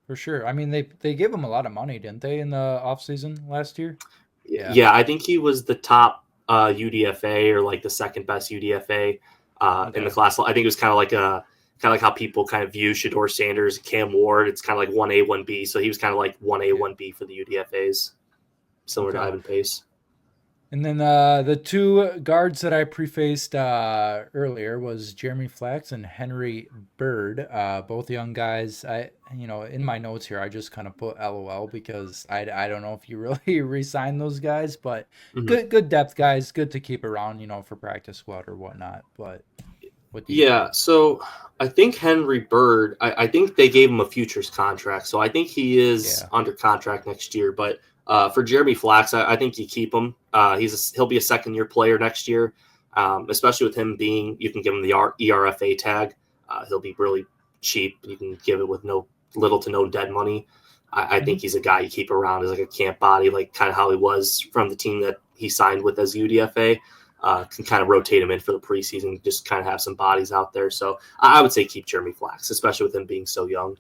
A: For sure. I mean, they gave him a lot of money, didn't they, in the offseason last year?
C: Yeah, I think he was the top UDFA, or like the second best UDFA in the class. I think it was kind of like how people kind of view Shedeur Sanders, Cam Ward. It's kind of like 1A, 1B. So he was kind of like 1A, 1B for the UDFAs, similar to Ivan Pace.
A: And then the 2 guards that I prefaced earlier was Jeremy Flax and Henry Bird, both young guys. In my notes here, I just kind of put LOL because I don't know if you really re-sign those guys, but good depth guys, good to keep around, for practice squad or whatnot. But
C: so I think Henry Bird, I think they gave him a futures contract, so I think he is under contract next year. But for Jeremy Flax, I think you keep him. He'll be a 2nd-year player next year, especially with him being, you can give him the ERFA tag. He'll be really cheap. You can give it with little to no dead money. I think he's a guy you keep around as like a camp body, like kind of how he was from the team that he signed with as UDFA. Can kind of rotate him in for the preseason, just kind of have some bodies out there. So I would say keep Jeremy Flax, especially with him being so young.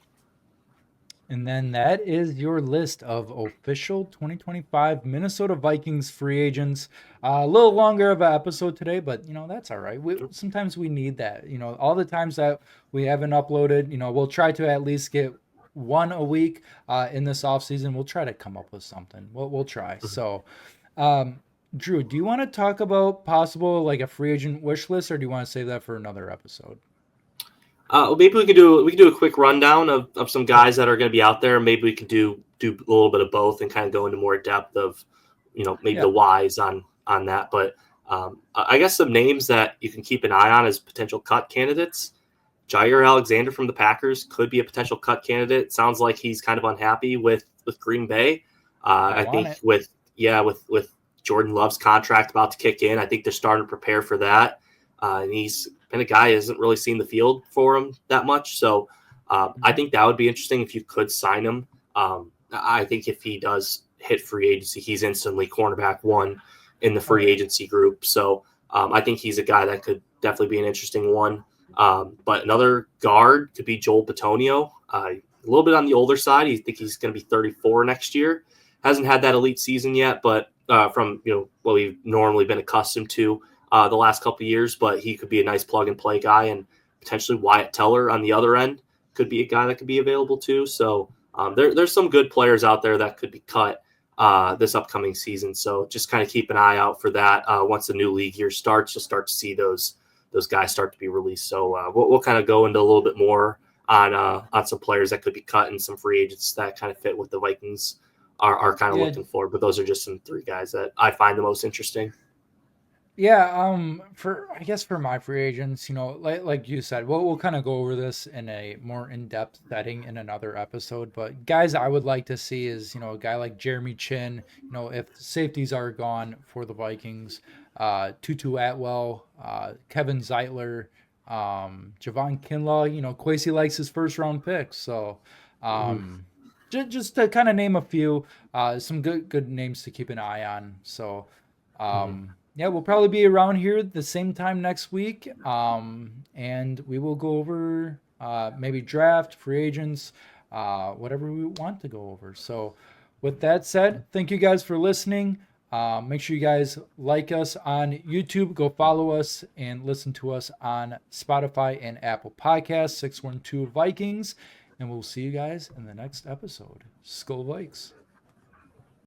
A: And then that is your list of official 2025 Minnesota Vikings free agents. A little longer of an episode today, but, that's all right. Sometimes we need that. All the times that we haven't uploaded, we'll try to at least get one a week in this offseason. We'll try to come up with something. We'll try. So, Drew, do you want to talk about possible like a free agent wish list, or do you want to save that for another episode?
C: Well, maybe we could do a quick rundown of some guys that are going to be out there. Maybe we could do a little bit of both and kind of go into more depth of, maybe the whys on that. But I guess some names that you can keep an eye on as potential cut candidates. Jair Alexander from the Packers could be a potential cut candidate. Sounds like he's kind of unhappy with Green Bay. I think with Jordan Love's contract about to kick in. I think they're starting to prepare for that. And he's been a guy who hasn't really seen the field for him that much. So I think that would be interesting if you could sign him. I think if he does hit free agency, he's instantly cornerback one in the free agency group. So I think he's a guy that could definitely be an interesting one. But another guard could be Joel Bitonio. A little bit on the older side. I think he's going to be 34 next year. Hasn't had that elite season yet, but from what we've normally been accustomed to the last couple of years. But he could be a nice plug and play guy, and potentially Wyatt Teller on the other end could be a guy that could be available too. So there's some good players out there that could be cut this upcoming season. So just kind of keep an eye out for that. Once the new league year starts, you'll start to see those guys start to be released. So we'll kind of go into a little bit more on some players that could be cut and some free agents that kind of fit what the Vikings are kind of looking for. But those are just some three guys that I find the most interesting.
A: Yeah, for my free agents, like you said, we'll kind of go over this in a more in-depth setting in another episode. But guys, I would like to see is a guy like Jeremy Chin. If safeties are gone for the Vikings, Tutu Atwell, Kevin Zeitler, Javon Kinlaw. Kwesi likes his first round picks, so just to kind of name a few, some good names to keep an eye on. So. Yeah, we'll probably be around here at the same time next week. And we will go over maybe draft, free agents, whatever we want to go over. So with that said, thank you guys for listening. Make sure you guys like us on YouTube. Go follow us and listen to us on Spotify and Apple Podcasts, 612 Vikings. And we'll see you guys in the next episode. Skull Vikes.